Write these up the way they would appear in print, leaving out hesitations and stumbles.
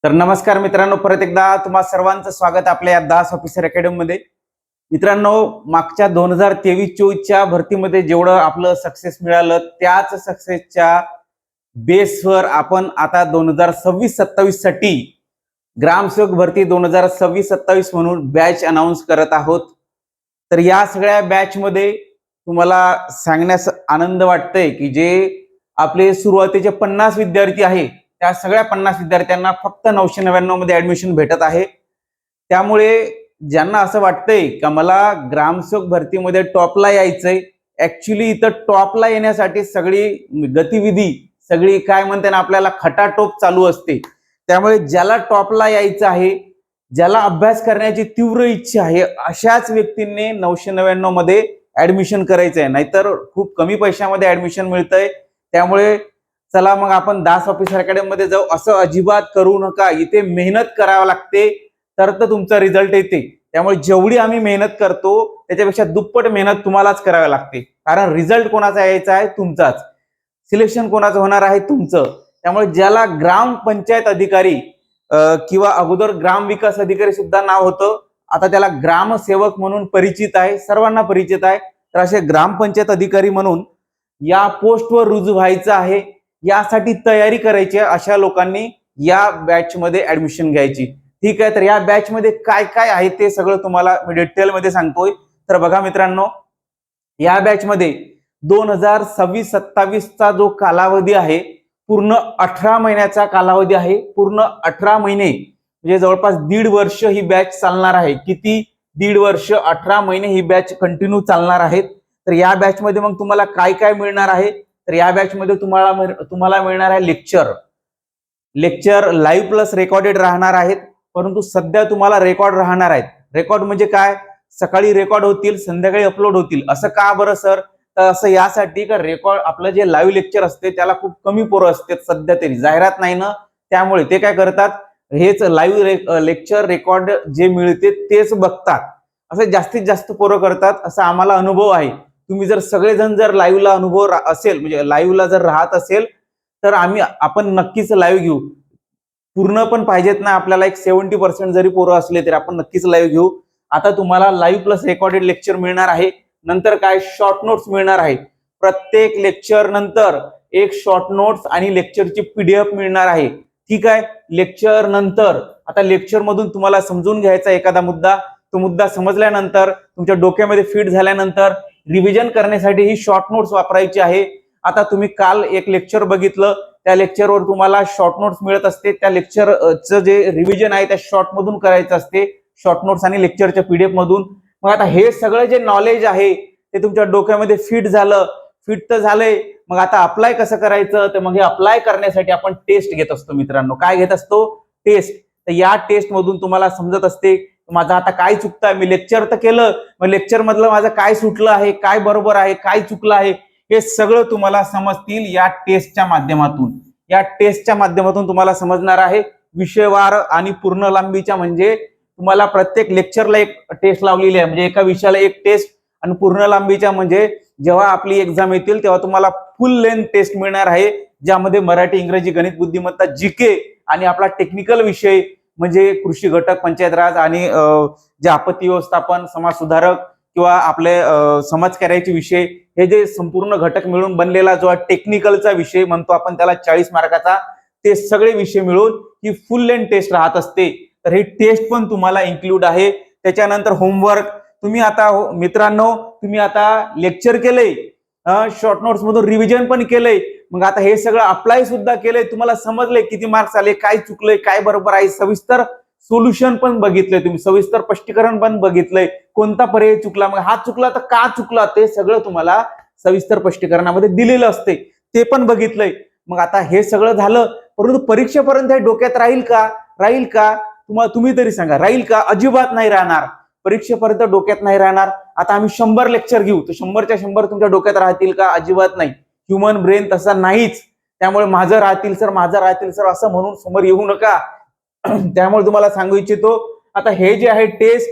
तर नमस्कार मित्रांनो, परत एकदा तुम्हा सर्वांचं स्वागत आपल्या या दास ऑफिसर अकॅडमी मध्ये. मित्रांनो, मागच्या 2023-24च्या भरतीमध्ये जेवढं आपलं सक्सेस मिळालं त्याच सक्सेसच्या बेसवर आपण आता 2026-27 साठी ग्रामसेवक भरती 2026-27 म्हणून बॅच अनाउन्स करत आहोत. तर या सगळ्या बॅच मध्ये तुम्हाला सांगण्यास आनंद वाटतंय की जे आपले सुरुवातीचे 50 विद्यार्थी आहे त्या सगळ्या 50 विद्यार्थ्यांना फक्त 999 मध्ये ऍडमिशन भेटत आहे. त्यामुळे ज्यांना असं वाटतंय का मला ग्रामसेवक भरतीमध्ये टॉपला यायचंय, ऍक्च्युली इथं टॉपला येण्यासाठी सगळी गतिविधी, सगळी काय म्हणते ना आपल्याला खटाटोप चालू असते. त्यामुळे ज्याला टॉपला यायचं आहे, ज्याला अभ्यास करण्याची तीव्र इच्छा आहे, अशाच व्यक्तींनी 999 मध्ये ऍडमिशन करायचंय. नाहीतर खूप कमी पैशामध्ये ऍडमिशन मिळतंय. त्यामुळे चला मग आपण दास ऑफिसर अकॅडमी मध्ये जाऊ. असं अजिबात करू नका. इथे मेहनत करावी लागते तर तुमचा रिझल्ट येते. त्यामुळे जेवढी आम्ही मेहनत करतो त्याच्यापेक्षा दुप्पट मेहनत तुम्हालाच करावी लागते. कारण रिझल्ट कोणाचा यायचा आहे? तुमचाच. सिलेक्शन कोणाचं होणार आहे? तुमचं. त्यामुळे ज्याला ग्रामपंचायत अधिकारी किंवा अगोदर ग्राम विकास अधिकारी सुद्धा नाव होतं, आता त्याला ग्रामसेवक म्हणून परिचित आहे, सर्वांना परिचित आहे. तर असे ग्रामपंचायत अधिकारी म्हणून या पोस्टवर रुजू व्हायचं आहे, यासाठी तयारी करायची आहे, अशा लोकांनी या बॅच मध्ये ऍडमिशन घ्यायची. ठीक आहे. तर या बॅच मध्ये काय काय आहे ते सगळं तुम्हाला मी डिटेल मध्ये सांगतोय. तर बघा मित्रांनो, या बॅच मध्ये 2026-27 चा जो कालावधी आहे, पूर्ण 18 महिन्याचा कालावधी आहे. पूर्ण 18 महिने म्हणजे जवळपास 1.5 वर्ष ही बॅच चालणार आहे. किती? 1.5 वर्ष, 18 महिने ही बॅच कंटिन्यू चालणार आहेत. तर या बॅच मध्ये मग तुम्हाला काय काय मिळणार आहे? तर या बॅच मध्ये तुम्हाला मिळणार आहे लेक्चर लाईव्ह प्लस रेकॉर्डेड राहणार आहेत. परंतु सध्या तुम्हाला रेकॉर्ड राहणार आहेत. रेकॉर्ड म्हणजे काय? सकाळी रेकॉर्ड होतील, संध्याकाळी अपलोड होतील. असं का बरं सर? तर असं यासाठी का रेकॉर्ड आपलं जे लाईव्ह लेक्चर असते त्याला खूप कमी पोरं असते सध्या तरी, जाहिरात नाही ना. त्यामुळे ते काय करतात, हेच लाईव्ह लेक्चर रेकॉर्ड जे मिळते तेच बघतात. असं जास्तीत जास्त पोरं करतात, असा आम्हाला अनुभव आहे. तुम्ही जर सगळेजण जर लाईव्हला अनुभव असेल, म्हणजे लाईव्हला जर राहत असेल तर आपण नक्कीच लाईव्ह घेऊ. पूर्ण पण पाहिजेत ना आपल्याला, एक 70% जरी पोरं असले तरी आपण नक्कीच लाईव्ह घेऊ. आता तुम्हाला लाईव्ह प्लस रेकॉर्डेड लेक्चर मिळणार आहे. नंतर काय? शॉर्ट नोट्स मिळणार आहे. प्रत्येक लेक्चर नंतर एक शॉर्ट नोट्स आणि लेक्चरची पीडीएफ मिळणार आहे. ठीक आहे. लेक्चर नंतर आता लेक्चर मधून तुम्हाला समजून घ्यायचा एखादा मुद्दा, तो मुद्दा समजल्यानंतर तुमच्या डोक्यामध्ये फिट झाल्यानंतर रिव्हिजन करण्यासाठी ही शॉर्ट नोट्स वापरायची आहे. आता तुम्ही काल एक लेक्चर बघितलं, त्या लेक्चरवर तुम्हाला शॉर्ट नोट्स मिळत असते. त्या लेक्चरचं जे रिव्हिजन आहे त्या शॉर्ट मधून करायचं असते, शॉर्ट नोट्स आणि लेक्चरच्या पीडीएफ मधून. मग आता हे सगळं जे नॉलेज आहे ते तुमच्या डोक्यामध्ये फिट झालं, फिट तर झालंय. मग आता अप्लाय कसं करायचं? तर मग हे अप्लाय करण्यासाठी आपण टेस्ट घेत असतो मित्रांनो. काय घेत असतो? टेस्ट. तर या टेस्ट मधून तुम्हाला समजत असते माझं आता काय चुकतंय. मी लेक्चर तर केलं, मग लेक्चर मधलं माझं काय सुटलं आहे, काय बरोबर आहे, काय चुकलं आहे, हे सगळं तुम्हाला समजतील या टेस्टच्या माध्यमातून. या टेस्टच्या माध्यमातून तुम्हाला समजणार आहे. विषयवार आणि पूर्ण लांबीच्या, म्हणजे तुम्हाला प्रत्येक लेक्चरला एक टेस्ट लावलेली आहे, म्हणजे एका विषयाला एक टेस्ट. आणि पूर्ण लांबीच्या म्हणजे जेव्हा आपली एक्झाम येतील तेव्हा तुम्हाला फुल लेंथ टेस्ट मिळणार आहे, ज्यामध्ये मराठी, इंग्रजी, गणित, बुद्धिमत्ता, जीके आणि आपला टेक्निकल विषय म्हणजे कृषी घटक, पंचायत राज आणि जे आपत्ती व्यवस्थापन, समाज सुधारक किंवा आपले समाजकार्याचे विषय, हे जे संपूर्ण घटक मिळून बनलेला जो टेक्निकलचा विषय म्हणतो आपण त्याला 40 मार्काचा, ते सगळे विषय मिळून ही फुल लेंथ टेस्ट राहत असते. तर ही टेस्ट पण तुम्हाला इन्क्लूड आहे. त्याच्यानंतर होमवर्क. तुम्ही आता मित्रांनो, तुम्ही आता लेक्चर केलंय, शॉर्ट नोट्स मधून रिव्हिजन पण केलंय, मग आता हे सगळं अप्लाय सुद्धा केलंय. तुम्हाला समजलंय किती मार्क्स आले, काय चुकलंय, काय बरोबर आहे, सविस्तर सोल्युशन पण बघितलंय तुम्ही, सविस्तर स्पष्टीकरण पण बघितलंय, कोणता पर्याय चुकला, मग हा चुकला तर का चुकला, ते सगळं तुम्हाला सविस्तर स्पष्टीकरणामध्ये दिलेलं असते, ते पण बघितलंय. मग आता हे सगळं झालं, परंतु परीक्षेपर्यंत हे डोक्यात राहील का? राहील का? तुम्ही तरी सांगा, राहील का? अजिबात नाही राहणार. परीक्षेपर्यंत डोक्यात नाही राहणार. आता आम्ही 100 लेक्चर घेऊ, तर 100च्या 100 तुमच्या डोक्यात राहतील का? अजिबात नाही. ह्युमन ब्रेन तसा नाहीच. त्यामुळे माझं राहतील सर असं म्हणून समोर येऊ नका. त्यामुळे तुम्हाला सांगू इच्छितो, आता हे जे आहे टेस्ट,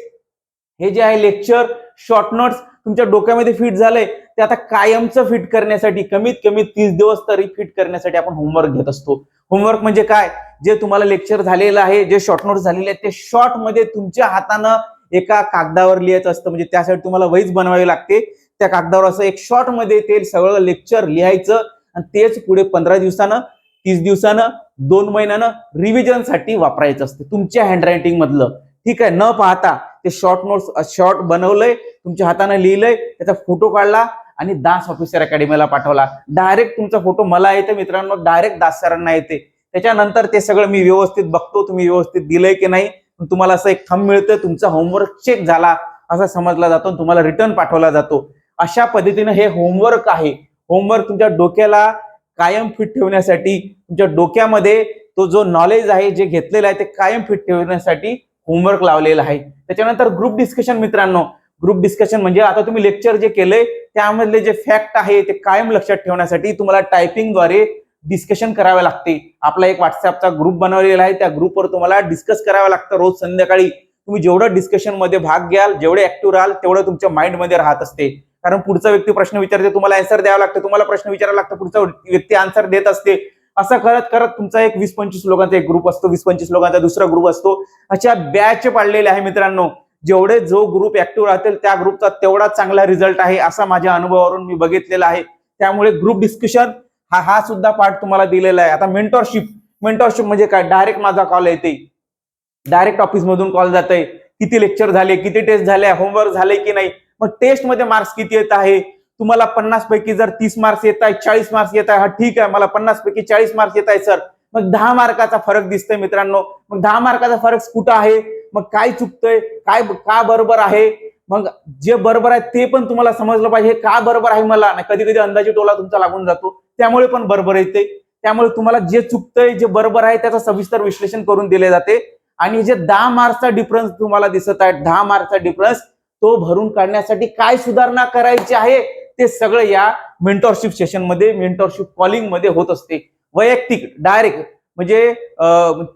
हे जे आहे लेक्चर, शॉर्ट नोट्स तुमच्या डोक्यामध्ये फिट झालंय, ते आता कायमचं फिट करण्यासाठी कमीत कमी 30 दिवस तरी फिट करण्यासाठी आपण होमवर्क घेत असतो. होमवर्क म्हणजे काय, जे तुम्हाला लेक्चर झालेलं आहे, जे शॉर्ट नोट्स झालेले आहेत, ते शॉर्ट मध्ये तुमच्या हातानं एका कागदावर लिहायचं असतं. म्हणजे त्यासाठी तुम्हाला वहीच बनवावी लागते. त्या कागदावर असं एक शॉर्ट मध्ये ते सगळं लेक्चर लिहायचं आणि तेच पुढे 15 दिवसानं, 30 दिवसानं, 2 महिन्यानं रिव्हिजनसाठी वापरायचं असते तुमच्या हँडरायटिंग मधलं. ठीक आहे, न पाहता ते शॉर्ट नोट्स शॉर्ट बनवलंय, तुमच्या हाताने लिहिलंय, त्याचा फोटो काढला आणि दास ऑफिसर अकॅडमीला पाठवला. डायरेक्ट तुमचा फोटो मला येते मित्रांनो, डायरेक्ट दास सरांना येते. त्याच्यानंतर ते सगळं मी व्यवस्थित बघतो, तुम्ही व्यवस्थित दिलंय की नाही. तुम्हाला असं एक थंब मिळतं, तुमचा होमवर्क चेक झाला असा समजला जातो, तुम्हाला रिटर्न पाठवला जातो. अशा पद्धतीने हे होमवर्क आहे. होमवर्क तुमच्या डोक्याला कायम फिट ठेवण्यासाठी, तुमच्या डोक्यामध्ये तो जो नॉलेज आहे जे घेतलेलं आहे ते कायम फिट ठेवण्यासाठी होमवर्क लावलेला आहे. त्याच्यानंतर ग्रुप डिस्कशन मित्रांनो. ग्रुप डिस्कशन म्हणजे आता तुम्ही लेक्चर जे केलंय त्यामधले जे फॅक्ट आहे ते कायम लक्षात ठेवण्यासाठी तुम्हाला टायपिंगद्वारे डिस्कशन करावे लागते. आपला एक व्हॉट्सअपचा ग्रुप बनवलेला आहे, त्या ग्रुपवर तुम्हाला डिस्कस करावं लागतं रोज संध्याकाळी. तुम्ही जेवढं डिस्कशन मध्ये भाग घ्याल, जेवढे ऍक्टिव्ह राहाल, तेवढं तुमच्या माइंड मध्ये राहत असते. कारण पुढचा व्यक्ती प्रश्न विचारते, तुम्हाला आन्सर द्यावा लागतं, तुम्हाला प्रश्न विचारायला लागतं, पुढचा व्यक्ती आन्सर देत असते. असं करत करत तुमचा एक 20-25 लोकांचा एक ग्रुप असतो, 20-25 लोकांचा दुसरा ग्रुप असतो. अशा बॅच पाडलेले आहे मित्रांनो. जेवढे जो ग्रुप ऍक्टिव्ह राहतील त्या ग्रुपचा तेवढा चांगला रिझल्ट आहे, असा माझ्या अनुभवावरून मी बघितलेला आहे. त्यामुळे ग्रुप डिस्कशन हा सुद्धा पार्ट तुम्हाला दिलेला आहे. आता मेंटरशिप म्हणजे काय, डायरेक्ट माझा कॉल येते, डायरेक्ट ऑफिस मधून कॉल जाते, किती लेक्चर झाले, किती टेस्ट झाले, होमवर्क झाले की नाही, मग टेस्ट मध्ये मार्क्स किती येत आहे. तुम्हाला 50 पैकी जर 30 मार्क्स येत आहे, 40 मार्क्स येत आहे, हा ठीक आहे, मला 50 पैकी 40 मार्क्स येत आहे सर, मग 10 मार्काचा फरक दिसतोय मित्रांनो. मग 10 मार्काचा फरक कुठं आहे, मग काय चुकतंय, काय का बरोबर आहे, मग जे बरोबर आहे ते पण तुम्हाला समजलं पाहिजे, का बरोबर आहे मला. कधी कधी अंदाजी टोला तुमचा लागून जातो, त्यामुळे पण बरोबर येते. त्यामुळे तुम्हाला जे चुकतंय, जे बरोबर आहे त्याचं सविस्तर विश्लेषण करून दिले जाते. आणि जे 10 मार्क्सचा डिफरन्स तुम्हाला दिसत आहे, 10 मार्क्सचा डिफरन्स तो भरून काढण्यासाठी काय सुधारणा करायची आहे ते सगळं या मेंटरशिप सेशन मध्ये, मेंटरशिप कॉलिंग मध्ये होत असते. वैयक्तिक डायरेक्ट म्हणजे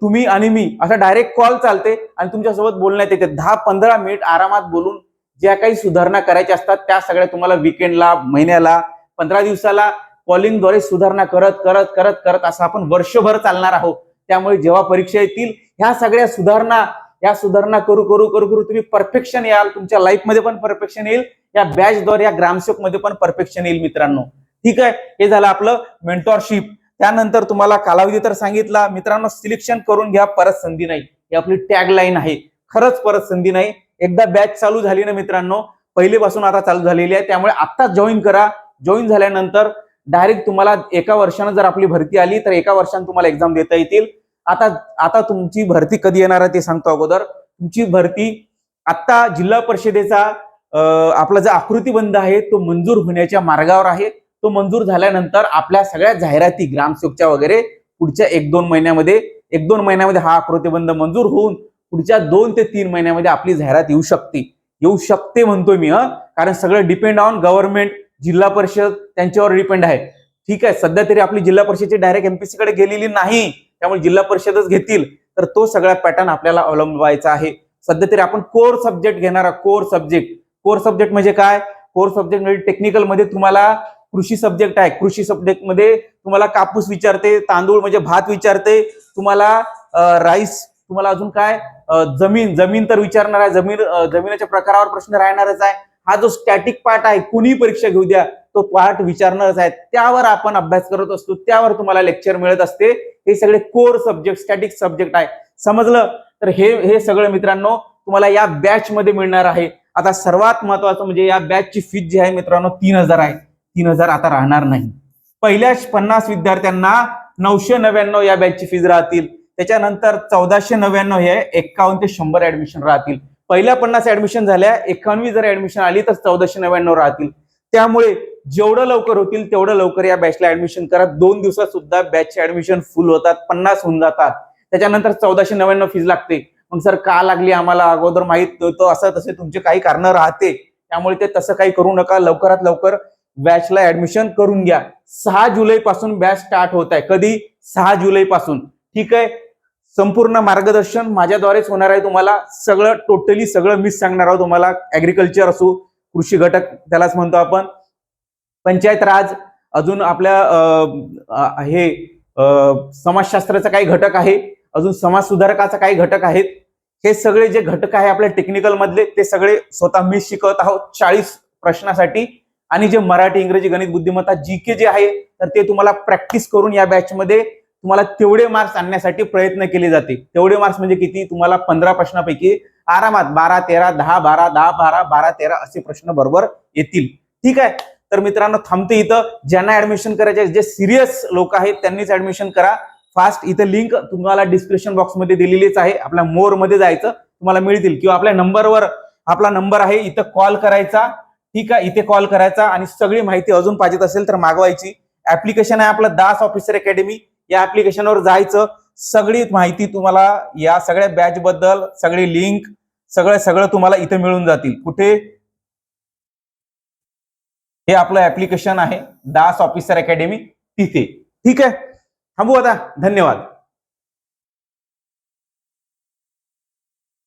तुम्ही आणि मी असा डायरेक्ट कॉल चालते आणि तुमच्यासोबत बोलण्यात येते. 10-15 मिनिट आरामात बोलून ज्या काही सुधारणा करायच्या असतात त्या सगळ्या तुम्हाला विकेंडला, महिन्याला, 15 दिवसाला कॉलिंगद्वारे सुधारणा करत करत करत करत असं आपण वर्षभर चालणार आहोत. त्यामुळे जेव्हा परीक्षा येतील ह्या सगळ्या सुधारणा करू करू करू करू तुम्ही परफेक्शन याल. तुमच्या लाईफ मध्ये पण परफेक्शन येईल, या बॅचद्वारे, या ग्रामसेवक मध्ये पण परफेक्शन येईल मित्रांनो. ठीक आहे, हे झालं आपलं मेंटॉरशिप. त्यानंतर तुम्हाला कालावधी तर सांगितला मित्रांनो. सिलेक्शन करून घ्या, परत संधी नाही, ही आपली टॅगलाईन आहे. खरंच परत संधी नाही. एकदा बॅच चालू झाली ना मित्रांनो, पहिलेपासून आता चालू झालेली आहे, त्यामुळे आता जॉईन करा. जॉईन झाल्यानंतर डायरेक्ट तुम्हाला एका वर्षानं जर आपली भरती आली तर एका वर्षानं तुम्हाला एक्झाम देता येतील. आता तुमची भरती कधी येणार आहे ते सांगतो अगोदर. तुमची भरती आता जिल्हा परिषदेचा आपला जो आकृतीबंध आहे तो मंजूर होण्याच्या मार्गावर आहे. तो मंजूर झाल्यानंतर आपल्या सगळ्या जाहिराती ग्रामसेवकच्या वगैरे पुढच्या 1-2 महिन्यामध्ये हा आकृतीबंध मंजूर होऊन पुढच्या 2 ते 3 महिन्यामध्ये आपली जाहिरात येऊ शकते म्हणतोय मी. कारण सगळं डिपेंड ऑन गव्हर्नमेंट, जिल्हा परिषद त्यांच्यावर डिपेंड आहे. ठीक आहे, सध्या तरी आपली जिल्हा परिषदेची डायरेक्ट एमपीसी कडे गेलेली नाही, त्यामुळे जिल्हा परिषदच घेतील. तर तो सगळा पॅटर्न आपल्याला अवलंबायचा आहे. सध्या तरी आपण कोर सब्जेक्ट घेणार. कोर सब्जेक्ट म्हणजे काय, कोर सब्जेक्ट म्हणजे टेक्निकल मध्ये तुम्हाला कृषी सब्जेक्ट आहे. कृषी सब्जेक्ट मध्ये तुम्हाला कापूस विचारते, तांदूळ म्हणजे भात विचारते, तुम्हाला राईस, तुम्हाला अजून काय जमीन तर विचारणार आहे. जमिनीच्या प्रकारावर प्रश्न राहणारच आहे. हा जो स्टॅटिक पार्ट आहे, कुणी परीक्षा घेऊ द्या तो पार्ट विचारणारच आहे. त्यावर आपण अभ्यास करत असतो, त्यावर तुम्हाला लेक्चर मिळत असते. हे सगळे कोर सब्जेक्ट, स्टॅटिक सब्जेक्ट आहे. समजलं? तर हे सगळं मित्रांनो तुम्हाला या बॅच मध्ये मिळणार आहे. आता सर्वात महत्वाचं म्हणजे या बॅचची फीस जी आहे मित्रांनो 3000 आहे. 3000 आता राहणार नाही. पहिल्या 50 विद्यार्थ्यांना 999 या बॅचची फीस राहतील. त्याच्यानंतर 1499 हे 51 ते 100 ऍडमिशन राहतील. पहिल्या 50 ऍडमिशन झाल्या, 91 जर ऍडमिशन आली तर 1499 राहतील. त्यामुळे जेवढं लवकर होतील तेवढं लवकर या बॅचला ऍडमिशन करा. 2 दिवसात सुद्धा बॅचचे ऍडमिशन फुल होतात, 50 होऊन जातात. त्याच्यानंतर 1499 फीस लागते. मग सर का लागली आम्हाला, अगोदर माहित नव्हतं, असं तसे तुमचे काही कारण राहते. त्यामुळे ते तसं काही करू नका. लवकरात लवकर बॅचला ऍडमिशन करून घ्या. 6 जुलै पासून बॅच स्टार्ट होत आहे. कधी? 6 जुलै पासून. ठीक आहे, संपूर्ण मार्गदर्शन माझ्याद्वारेच होणार आहे. तुम्हाला सगळं टोटली सगळं मीच सांगणार आहोत तुम्हाला. ऍग्रिकल्चर असो, कृषी घटक त्यालाच म्हणतो आपण, पंचायत राज, अजून आपल्या हे समाजशास्त्राचा काही घटक आहे, अजून समाज सुधारकाचा काही घटक आहेत. हे सगळे जे घटक आहे आपल्या टेक्निकल मधले ते सगळे स्वतः मी शिकवत आहोत 40 प्रश्नासाठी. आणि जे मराठी, इंग्रजी, गणित, बुद्धिमत्ता, जीके जे आहे तर ते तुम्हाला प्रॅक्टिस करून या बॅच मध्ये तुम्हाला तेवढे मार्क्स आणण्यासाठी प्रयत्न केले जाते. तेवढे मार्क्स म्हणजे किती? तुम्हाला 15 प्रश्नापैकी आरामात 12, 13, 10, 12, 10, 12, 12, 13 असे प्रश्न बरोबर येतील. ठीक आहे. तर मित्रांनो थांबते इथं. ज्यांना ऍडमिशन करायचे, जे सिरियस लोक आहेत त्यांनीच ऍडमिशन करा फास्ट. इथं लिंक तुम्हाला डिस्क्रिप्शन बॉक्स मध्ये दिलेलीच आहे. आपल्या मोर मध्ये जायचं, तुम्हाला मिळतील, किंवा आपल्या नंबरवर आपला नंबर आहे इथं कॉल करायचा. ठीक आहे, इथे कॉल करायचा आणि सगळी माहिती अजून पाहिजे असेल तर मागवायची. ऍप्लिकेशन आहे आपलं दास ऑफिसर अकॅडमी. या ऍप्लिकेशनवर जायचं, सगळी माहिती तुम्हाला या सगळ्या बॅच बद्दल, सगळी लिंक, सगळं तुम्हाला इथे मिळून जातील. कुठे? हे आपलं ऍप्लिकेशन आहे दास ऑफिसर अकॅडमी, तिथे. ठीक आहे, थांबू आता. धन्यवाद.